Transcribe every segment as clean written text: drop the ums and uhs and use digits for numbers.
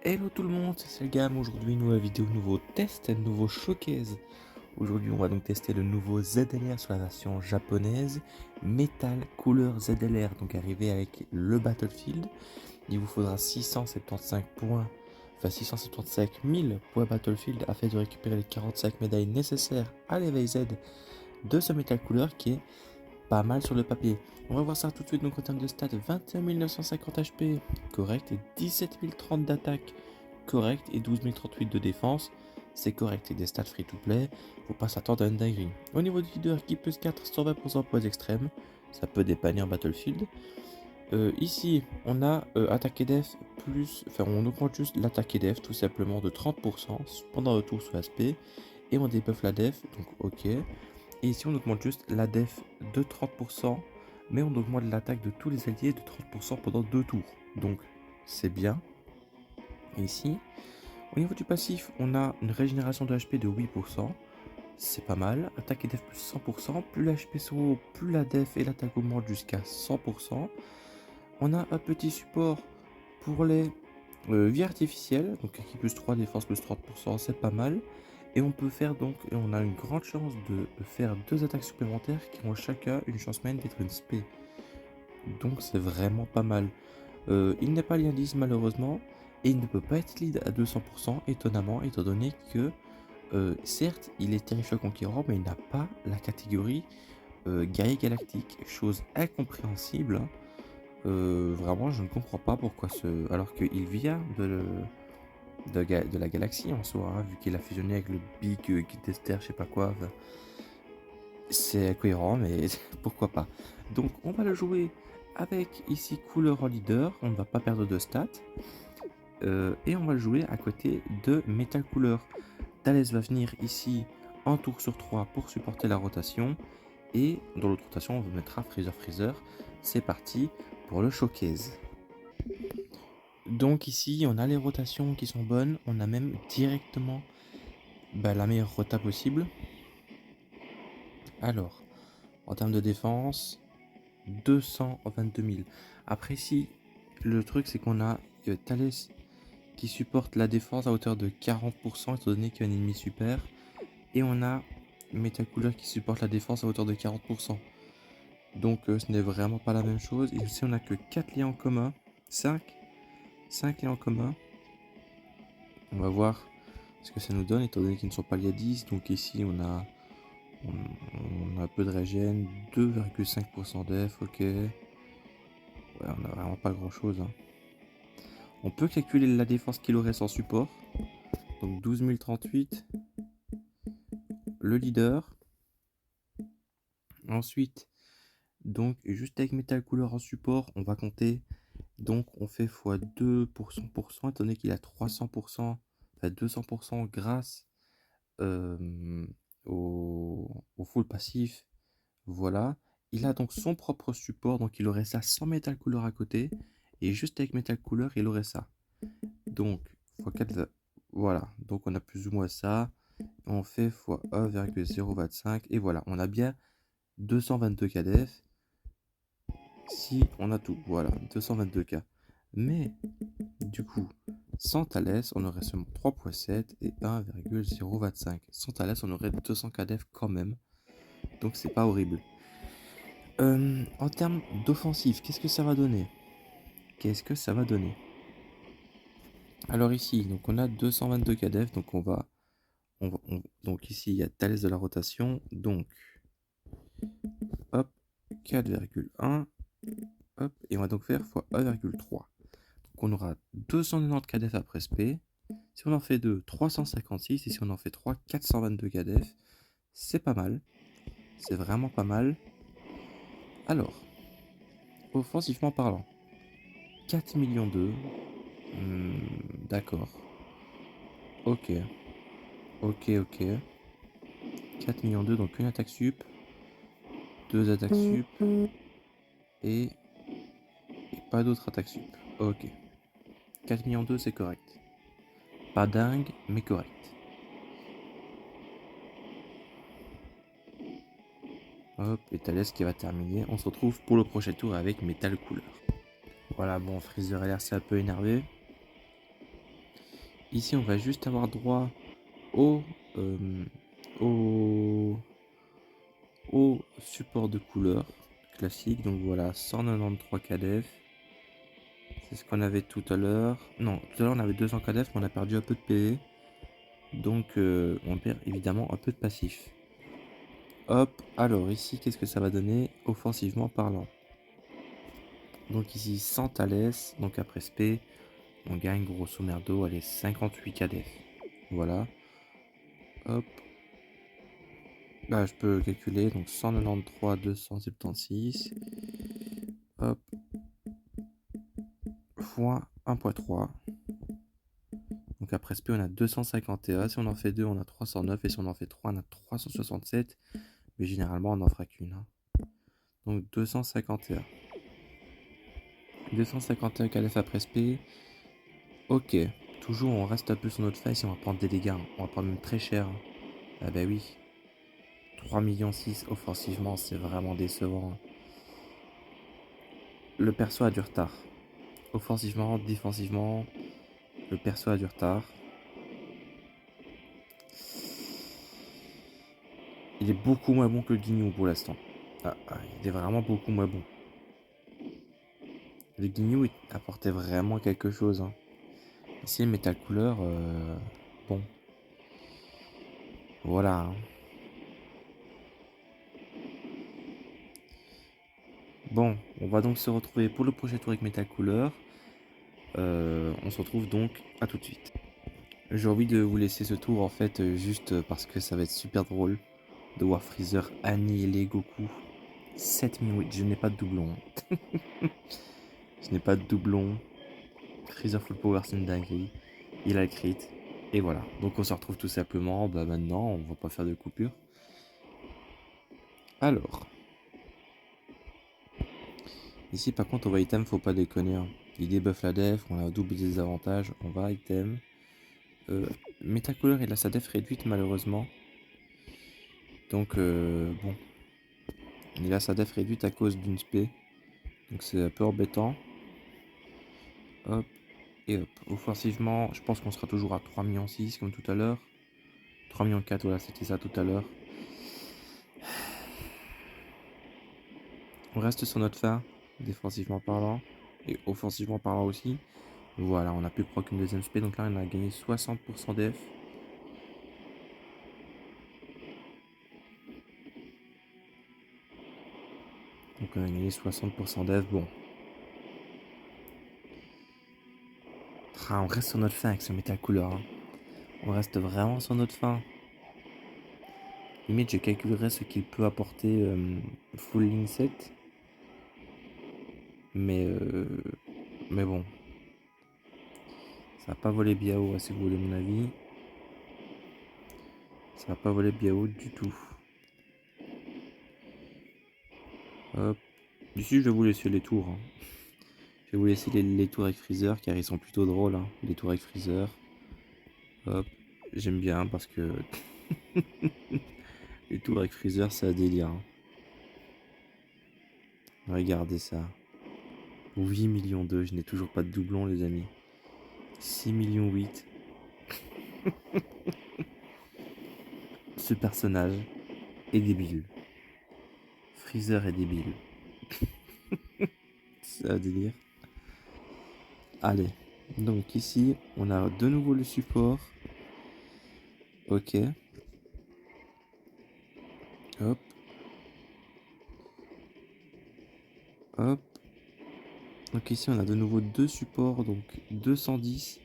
Hello tout le monde, c'est Selgam. Aujourd'hui, nouvelle vidéo, nouveau test, nouveau showcase. Aujourd'hui, on va donc tester le nouveau ZLR sur la version japonaise. Metal Cooler ZLR, donc arrivé avec le Battlefield. Il vous faudra 675 points, enfin 675 000 points Battlefield afin de récupérer les 45 médailles nécessaires à l'éveil Z de ce Metal Cooler qui est pas mal sur le papier. On va voir ça tout de suite. Donc en termes de stats, 21 950 HP, correct, et 17 030 d'attaque, correct, et 12 038 de défense, c'est correct, et des stats free to play, faut pas s'attendre à une dinguerie. Au niveau du leader, qui plus 4, 120% poids extrême, ça peut dépanner en Battlefield. Ici, on a attaque et def plus, enfin on augmente juste l'attaque et def tout simplement de 30% pendant le tour sous l'aspect, et on débuff la def, donc ok. Et ici, on augmente juste la def de 30%, mais on augmente l'attaque de tous les alliés de 30% pendant 2 tours. Donc, c'est bien. Et ici, au niveau du passif, on a une régénération de HP de 8%. C'est pas mal. Attaque et def plus 100%. Plus la HP sont haut, plus la def et l'attaque augmentent jusqu'à 100%. On a un petit support pour les vie artificielle. Donc, qui plus 3, défense plus 30%, c'est pas mal. Et on peut faire donc, on a une grande chance de faire 2 attaques supplémentaires qui ont chacun une chance moyenne d'être une spé. Donc c'est vraiment pas mal. Il n'est pas lien 10 malheureusement, et il ne peut pas être lead à 200% étonnamment, étant donné que certes il est terrifiant conquérant, mais il n'a pas la catégorie guerrier galactique, chose incompréhensible. Hein. Vraiment je ne comprends pas pourquoi alors qu'il vient de la galaxie en soi, hein, vu qu'il a fusionné avec le Big Tester, je sais pas quoi. Enfin, c'est incohérent, mais pourquoi pas. Donc, on va le jouer avec ici couleur en leader. On ne va pas perdre de stats. Et on va le jouer à côté de Metal Cooler. Thalès va venir ici en tour sur 3 pour supporter la rotation. Et dans l'autre rotation, on mettra Freezer. C'est parti pour le showcase. Donc ici, on a les rotations qui sont bonnes. On a même directement la meilleure rota possible. Alors, en termes de défense, 222 000. Après ici, le truc c'est qu'on a Thalès qui supporte la défense à hauteur de 40% étant donné qu'il y a un ennemi super. Et on a Metacooler qui supporte la défense à hauteur de 40%. Donc ce n'est vraiment pas la même chose. Et ici on a que 4 liens en commun. 5 liens en commun. On va voir ce que ça nous donne étant donné qu'ils ne sont pas liés à 10. Donc ici on a un peu de régène, 2,5% def, ok. Ouais, on a vraiment pas grand chose. Hein. On peut calculer la défense qu'il aurait sans support. Donc 12 038. Le leader. Ensuite, donc juste avec Metal Cooler en support, on va compter. Donc on fait x2 pour 100%, étant donné qu'il a 300%, enfin 200% grâce au full passif. Voilà. Il a donc son propre support, donc il aurait ça sans Metal Cooler à côté. Et juste avec Metal Cooler, il aurait ça. Donc, x4, voilà. Donc on a plus ou moins ça. On fait x 1,025. Et voilà, on a bien 222 KDF. Si on a tout, voilà, 222K. Mais, du coup, sans Thalès, on aurait seulement 3.7 et 1,025. Sans Thalès, on aurait 200 KDF quand même. Donc c'est pas horrible. En termes d'offensive, qu'est-ce que ça va donner? Alors ici, donc on a 222 KDF, donc donc ici il y a Thalès de la rotation, donc hop, 4,1, hop, et on va donc faire x 1,3. Donc on aura 290 KDF après SP. Si on en fait 2, 356, et si on en fait 3, 422 KDF. C'est pas mal, c'est vraiment pas mal. Alors, offensivement parlant, 4 millions 2, d'accord, ok, 4 millions 2, donc une attaque sup, deux attaques sup, et pas d'autres attaques sup, ok. 4 millions 2, c'est correct. Pas dingue, mais correct. Hop, et Thalès qui va terminer. On se retrouve pour le prochain tour avec Metal Cooler. Voilà, bon, Freezer a l'air c'est un peu énervé. Ici, on va juste avoir droit au, au, au support de couleur classique. Donc voilà, 193 KDF. C'est ce qu'on avait tout à l'heure. Non, tout à l'heure on avait 200 KDF, mais on a perdu un peu de PV. Donc on perd évidemment un peu de passif. Hop, alors ici, qu'est-ce que ça va donner offensivement parlant? Donc ici, 100 Thalès, donc après SP, on gagne grosso merdo, allez, 58 KDF. Voilà. Hop. Là, je peux calculer, donc 193, 276. Hop. Fois 1.3. Donc après SP, on a 251. Si on en fait 2, on a 309. Et si on en fait 3, on a 367. Mais généralement, on n'en fera qu'une. Hein. Donc 251. 251 KDF après SP. Ok. Toujours, on reste un peu sur notre face et on va prendre des dégâts. On va prendre même très cher. Ah bah oui. 3,6 millions offensivement, c'est vraiment décevant. Le perso a du retard. Offensivement, défensivement, le perso a du retard. Il est beaucoup moins bon que le Guignou pour l'instant. Il est vraiment beaucoup moins bon. Le Guignou il apportait vraiment quelque chose. Hein. Ici, le métal couleur, bon. Voilà. Hein. Bon, on va donc se retrouver pour le prochain tour avec métal couleur. On se retrouve donc à tout de suite. J'ai envie de vous laisser ce tour en fait juste parce que ça va être super drôle de voir Freezer annihiler Goku. 7008, je n'ai pas de doublon. Je n'ai pas de doublon. Freezer full power c'est une dinguerie. Il a le crit. Et voilà. Donc on se retrouve tout simplement. Bah maintenant on va pas faire de coupure. Alors. Ici par contre on va item, faut pas déconner. Hein. Il débuff la def, on a double désavantage. On va item. Metacolor il a sa def réduite malheureusement. Donc bon. Il a sa def réduite à cause d'une spé. Donc c'est un peu embêtant. Hop. Et hop. Offensivement, je pense qu'on sera toujours à 3,6 millions comme tout à l'heure. 3,4 millions, voilà, c'était ça tout à l'heure. On reste sur notre fin, défensivement parlant. Et offensivement parlant aussi. Voilà, on a plus proc qu'une deuxième spé. Donc là, on a gagné 60% def. Donc on a gagné 60% def. Bon. On reste sur notre fin avec ce métal couleur. Hein. On reste vraiment sur notre fin. Limite, je calculerai ce qu'il peut apporter full link set. Mais bon. Ça va pas voler Biao à ce que vous voulez mon avis. Ça va pas voler Biao du tout. Hop. Ici, je vais vous laisser les tours. Hein. Je vais vous laisser les tours avec Freezer car ils sont plutôt drôles. Hein. Les tours avec Freezer. Hop. J'aime bien parce que les tours avec Freezer, c'est un délire. Hein. Regardez ça. 8 millions 2. Je n'ai toujours pas de doublon, les amis. 6 millions 8. Ce personnage est débile. Freezer est débile. C'est un délire. Allez. Donc ici, on a de nouveau le support. Ok. Hop. Hop. Donc ici, on a de nouveau deux supports. Donc 210.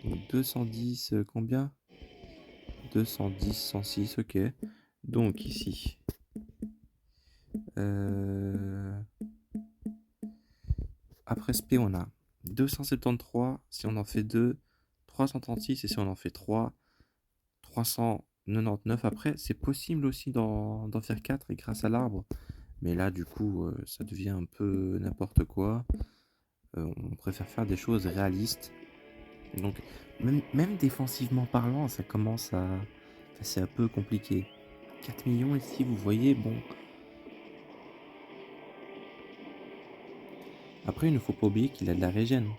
Donc 210, combien 210, 106, ok. Donc ici. Après SP, on a 273. Si on en fait 2, 336. Et si on en fait 3, 399. Après, c'est possible aussi d'en faire 4 et grâce à l'arbre. Mais là, du coup, ça devient un peu n'importe quoi. On préfère faire des choses réalistes. Donc, même défensivement parlant, ça commence à... Enfin, c'est un peu compliqué. 4 millions ici, vous voyez, bon... Après, il ne faut pas oublier qu'il a de la régène.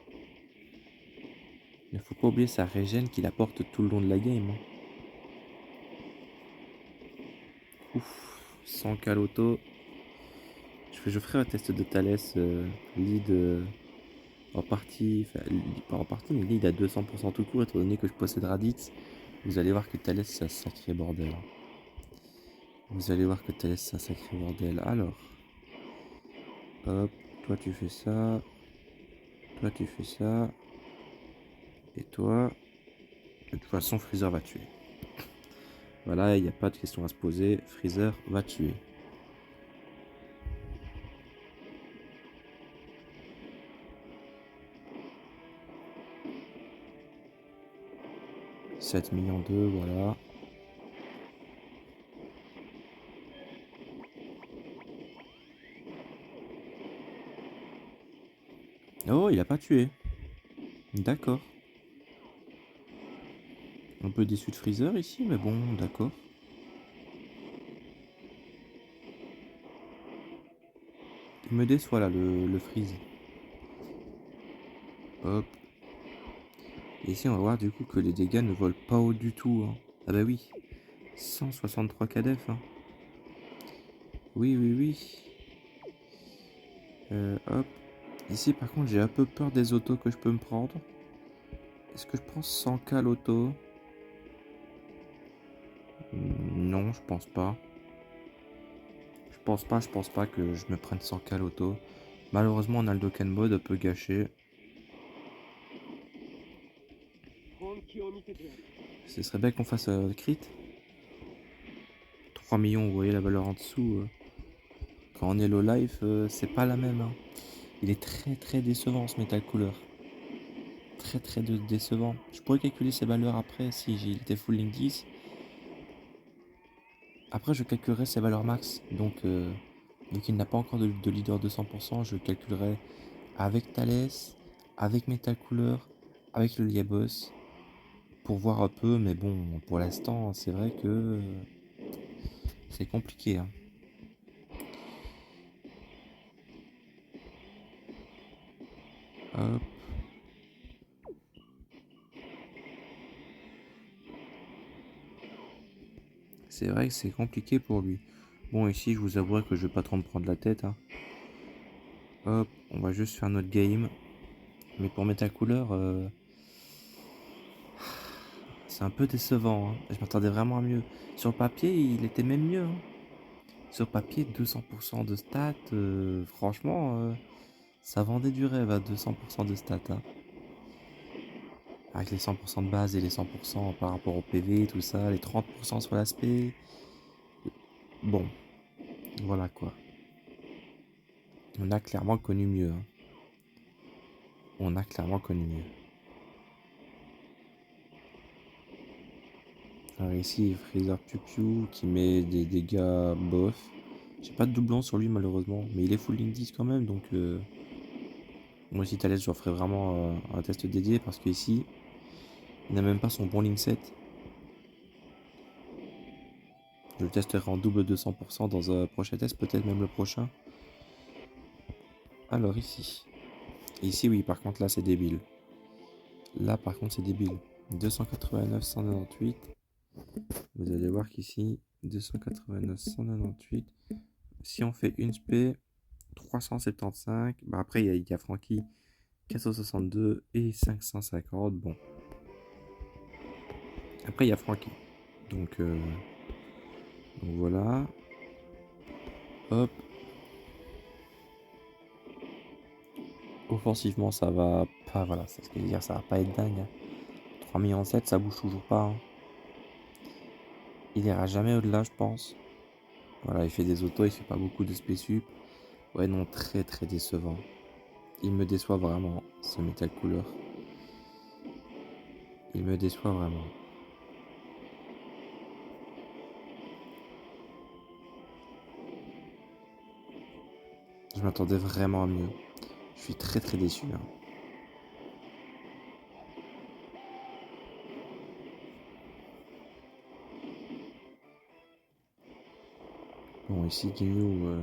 Il faut pas oublier sa régène qu'il apporte tout le long de la game, hein. Ouf, 100k l'auto. Je ferai un test de Thalès lead en partie, enfin pas en partie, mais lead à 200% tout court, étant donné que je possède Raditz. Vous allez voir que Thalès c'est un sacré bordel. Vous allez voir que Thalès c'est un sacré bordel. Alors, hop, toi tu fais ça, toi tu fais ça, et toi, de toute façon Freezer va tuer. Voilà, il n'y a pas de question à se poser, Freezer va tuer. 7 millions 2, voilà. Oh, il a pas tué. D'accord. Un peu déçu de Freezer ici, mais bon, d'accord. Il me déçoit là, le Freeze. Hop. Et ici, on va voir du coup que les dégâts ne volent pas haut du tout, hein. Ah bah oui. 163 KDF, hein. Oui, oui, oui. Hop. Ici, par contre, j'ai un peu peur des autos que je peux me prendre. Est-ce que je prends 100k l'auto? Non, je pense pas. Je pense pas que je me prenne 100k l'auto. Malheureusement, on a le Dokkan Mode un peu gâché. Ce serait bien qu'on fasse crit. 3 millions, vous voyez la valeur en dessous. Quand on est low life, c'est pas la même, hein. Il est très très décevant ce Metal Cooler. Très très décevant. Je pourrais calculer ses valeurs après si il était full link 10. Après, je calculerai ses valeurs max. Donc, vu qu'il n'a pas encore de leader de 100%, je calculerai avec Thalès, avec Metal Cooler, avec le Liabos. Pour voir un peu, mais bon, pour l'instant, c'est vrai que c'est compliqué, hein. Hop. C'est vrai que c'est compliqué pour lui. Bon, ici, je vous avouerai que je vais pas trop me prendre la tête, hein. Hop, on va juste faire notre game. Mais pour Metal Cooler, c'est un peu décevant, hein. Je m'attendais vraiment à mieux. Sur le papier, il était même mieux, hein. Sur papier, 200% de stats, franchement, ça vendait du rêve à 200% de stats, hein. Avec les 100% de base et les 100% par rapport au PV, tout ça, les 30% sur l'aspect. Bon, voilà quoi. On a clairement connu mieux, hein. On a clairement connu mieux. Alors ici, Freezer Piu Piu qui met des dégâts bof. J'ai pas de doublon sur lui malheureusement, mais il est full link 10 quand même, donc moi si Thalès, je ferai vraiment un test dédié parce qu'ici, il n'a même pas son bon link 7. Je le testerai en double de 100% dans un prochain test, peut-être même le prochain. Alors ici. Ici oui, par contre là c'est débile. Là par contre c'est débile. 289, 198. Vous allez voir qu'ici, 289, 198. Si on fait une spé, 375. Bah après, il y a Francky, 462 et 550. Bon. Après, il y a Francky. Donc voilà. Hop. Offensivement, ça va pas. Voilà, c'est ce que je veux dire. Ça va pas être dingue, hein. 3 millions 7, ça bouge toujours pas, hein. Il ira jamais au-delà, je pense. Voilà, il fait des autos, il fait pas beaucoup de spé sup. Ouais, non, très très décevant. Il me déçoit vraiment, ce Metal Cooler. Il me déçoit vraiment. Je m'attendais vraiment à mieux. Je suis très très déçu, hein. Bon, ici, Ginyu,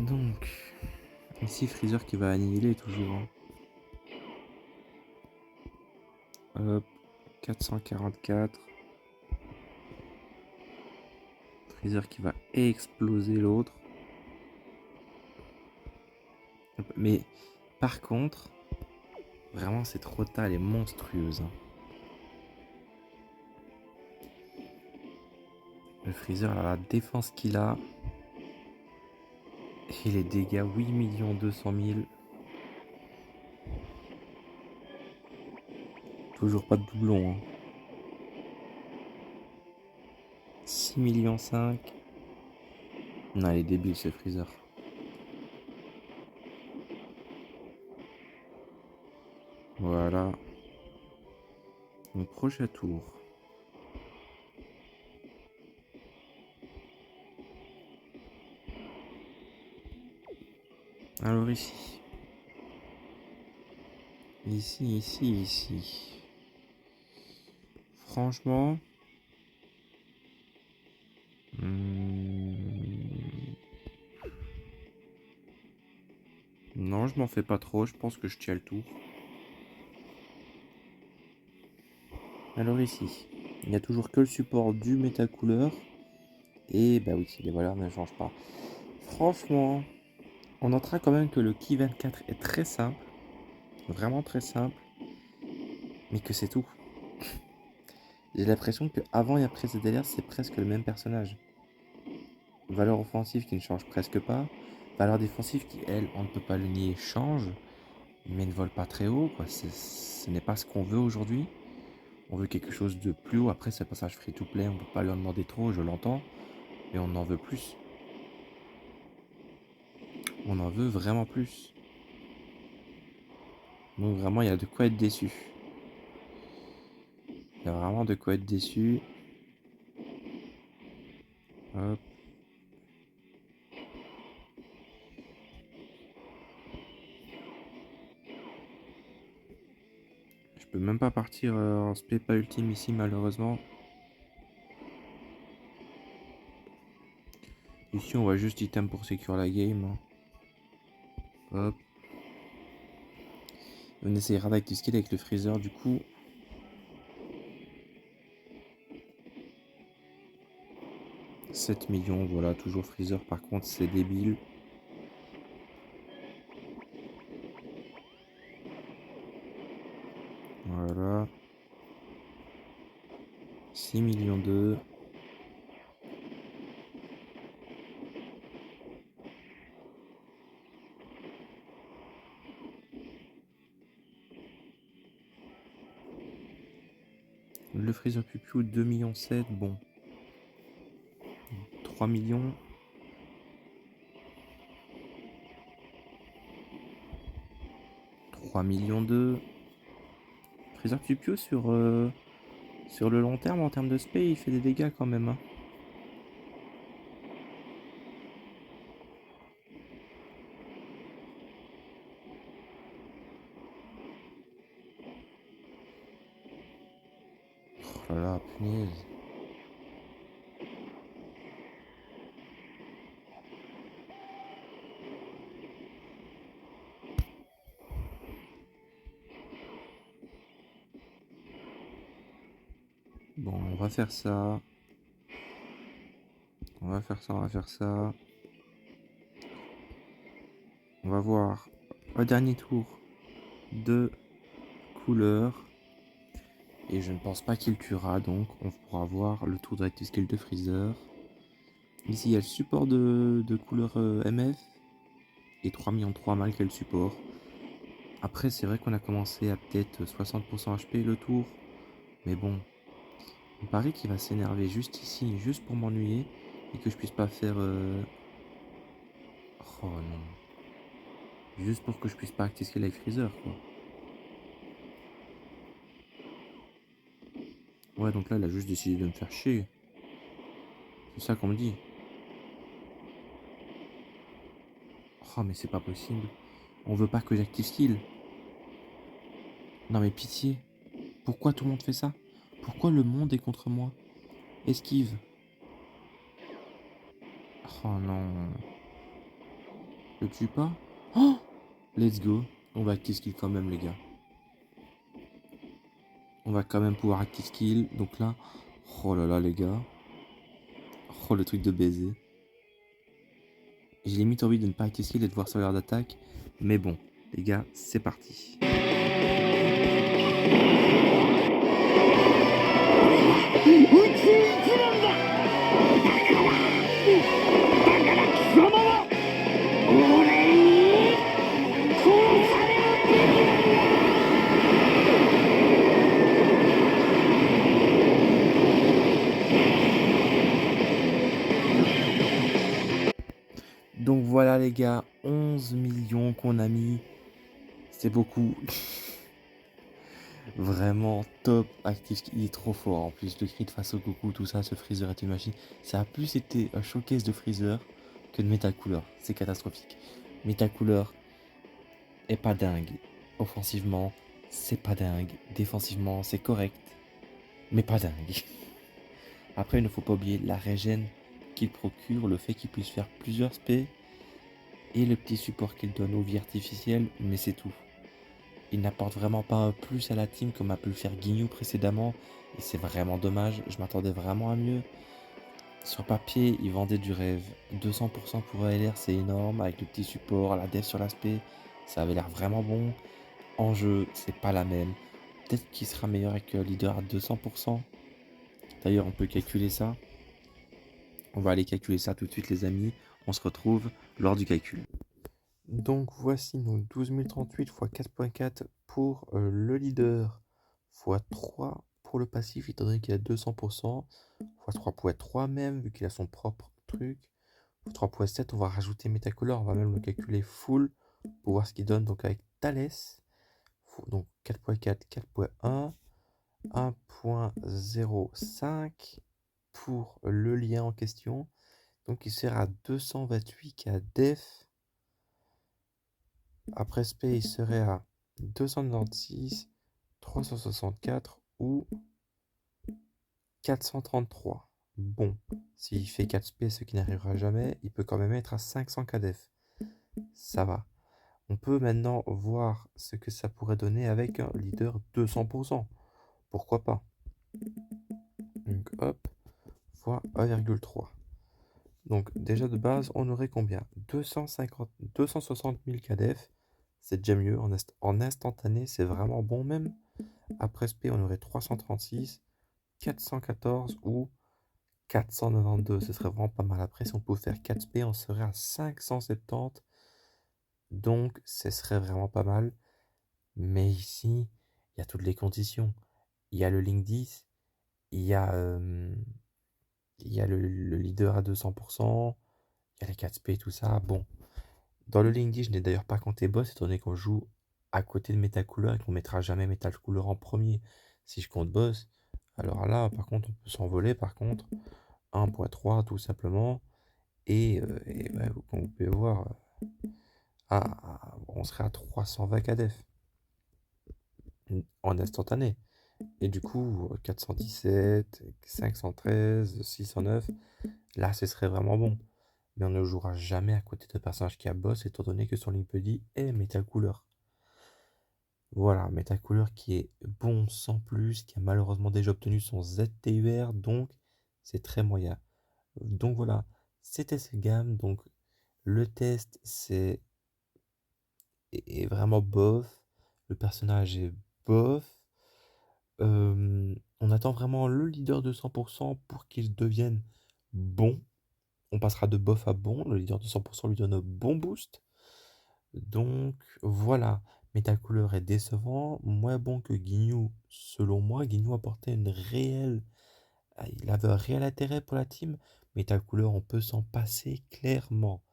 Donc, ici Freezer qui va annihiler toujours. Hein. Hop, 444. Freezer qui va exploser l'autre. Mais par contre, vraiment cette rota elle est monstrueuse. Hein. Le Freezer, là, la défense qu'il a. Et les dégâts, 8 200 000. Toujours pas de doublon. Hein. 6 millions 5. Non, il est débile ce Freezer. Voilà. Donc prochain tour. Alors ici. Ici. Franchement. Non, je m'en fais pas trop. Je pense que je tiens le tour. Alors ici. Il n'y a toujours que le support du métal couleur. Et bah oui, les valeurs ne changent pas. Franchement, on notera quand même que le Ki 24 est très simple. Vraiment très simple. Mais que c'est tout. J'ai l'impression qu'avant et après ZLR, c'est presque le même personnage. Valeur offensive qui ne change presque pas. Valeur défensive qui, elle, on ne peut pas le nier, change. Mais ne vole pas très haut. Quoi. Ce n'est pas ce qu'on veut aujourd'hui. On veut quelque chose de plus haut. Après, ce passage free-to-play, on ne peut pas lui en demander trop, je l'entends. Mais on en veut plus. On en veut vraiment plus. Donc vraiment, il y a de quoi être déçu. Il y a vraiment de quoi être déçu. Hop. Je peux même pas partir en Spepa Ultime ici, malheureusement. Ici, on va juste item pour sécure la game. Hein. Hop. On essayera d'active skill avec le freezer du coup. « 7 millions, voilà, toujours freezer par contre c'est débile. Voilà. 6 millions 2. Le freezer pupiou 2 millions 7, bon. 3 millions. $3 millions 2. Freezer pupiou sur le long terme, en termes de spé, il fait des dégâts quand même. Hein. Oh là là, punaise. Bon, on va faire ça. On va faire ça. On va voir au dernier tour de couleur. Et je ne pense pas qu'il tuera, donc on pourra voir le tour d'active skill de Freezer. Ici, il y a le support de couleur MF. Et 3 millions 3 malgré le support. Après, c'est vrai qu'on a commencé à peut-être 60% HP le tour. Mais bon, on parie qu'il va s'énerver juste ici, juste pour m'ennuyer. Et que je puisse pas faire... Oh non. Juste pour que je puisse pas activer skill avec Freezer, quoi. Ouais, donc là, il a juste décidé de me faire chier. C'est ça qu'on me dit. Oh, mais c'est pas possible. On veut pas que j'active skill. Non, mais pitié. Pourquoi tout le monde fait ça? Pourquoi le monde est contre moi? Esquive. Oh non. Le tue pas. Oh, let's go. On va active skill quand même, les gars. On va quand même pouvoir active skill. Donc là, oh là là, les gars. Oh, le truc de baiser. J'ai limite envie de ne pas active skill et de voir sur l'heure d'attaque. Mais bon, les gars, c'est parti. Donc voilà les gars, 11 millions qu'on a mis. C'est beaucoup. Vraiment top. Active, il est trop fort. En plus, le crit face au Goku, tout ça, ce Freezer est une machine. Ça a plus été un showcase de Freezer que de Metal Cooler. C'est catastrophique. Metal Cooler est pas dingue. Offensivement, c'est pas dingue. Défensivement, c'est correct. Mais pas dingue. Après, il ne faut pas oublier la régène qu'il procure, le fait qu'il puisse faire plusieurs spé et le petit support qu'il donne aux vies artificielles, mais c'est tout. Il n'apporte vraiment pas un plus à la team comme a pu le faire Guignou précédemment, et c'est vraiment dommage, je m'attendais vraiment à mieux. Sur papier, il vendait du rêve. 200% pour ALR, c'est énorme, avec le petit support, la dev sur l'aspect, ça avait l'air vraiment bon. En jeu, c'est pas la même. Peut-être qu'il sera meilleur avec leader à 200%. D'ailleurs, on peut calculer ça. On va aller calculer ça tout de suite, les amis. On se retrouve lors du calcul. Donc voici nos 12 038 x 4.4 pour le leader, x 3 pour le passif, étant donné qu'il a 200%, x 3.3 même, vu qu'il a son propre truc, x 3.7, on va rajouter Metacolor, on va même le calculer full pour voir ce qu'il donne, donc avec Thales, donc 4.4, 4.1, 1.05 pour le lien en question, donc il sert à 228 k def. Après SP, il serait à 296, 364 ou 433. Bon, s'il fait 4 SP, ce qui n'arrivera jamais, il peut quand même être à 500 KDF. Ça va. On peut maintenant voir ce que ça pourrait donner avec un leader 200%. Pourquoi pas? Donc hop, fois 1,3. Donc déjà de base, on aurait combien? 260 000 KDF. C'est déjà mieux. En instantané, c'est vraiment bon même. Après SP, on aurait 336, 414 ou 492. Ce serait vraiment pas mal. Après, si on pouvait faire 4 SP, on serait à 570. Donc, ce serait vraiment pas mal. Mais ici, il y a toutes les conditions. Il y a le Link 10, il y a, le leader à 200%, il y a les 4 SP et tout ça. Bon, dans le Link 10, je n'ai d'ailleurs pas compté boss, étant donné qu'on joue à côté de Metal Cooler et qu'on mettra jamais Metal Cooler en premier. Si je compte boss, alors là, par contre, on peut s'envoler, par contre, 1.3 tout simplement. Et ouais, comme vous pouvez voir, on serait à 320 KDF en instantané. Et du coup, 417, 513, 609, là, ce serait vraiment bon. Mais on ne jouera jamais à côté de personnages qui a boss, étant donné que son Linkbuddy est Metal Cooler. Voilà, Metal Cooler qui est bon sans plus, qui a malheureusement déjà obtenu son ZTUR, donc c'est très moyen. Donc voilà, c'était cette gamme. Donc le test est vraiment bof. Le personnage est bof. On attend vraiment le leader de 100% pour qu'il devienne bon. On passera de bof à bon. Le leader de 100% lui donne un bon boost. Donc voilà, Metal Cooler est décevant, moins bon que Guignou selon moi. Guignou apportait il avait un réel intérêt pour la team. Metal Cooler, on peut s'en passer clairement.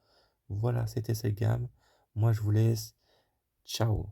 Voilà, c'était cette gamme. Moi, je vous laisse. Ciao.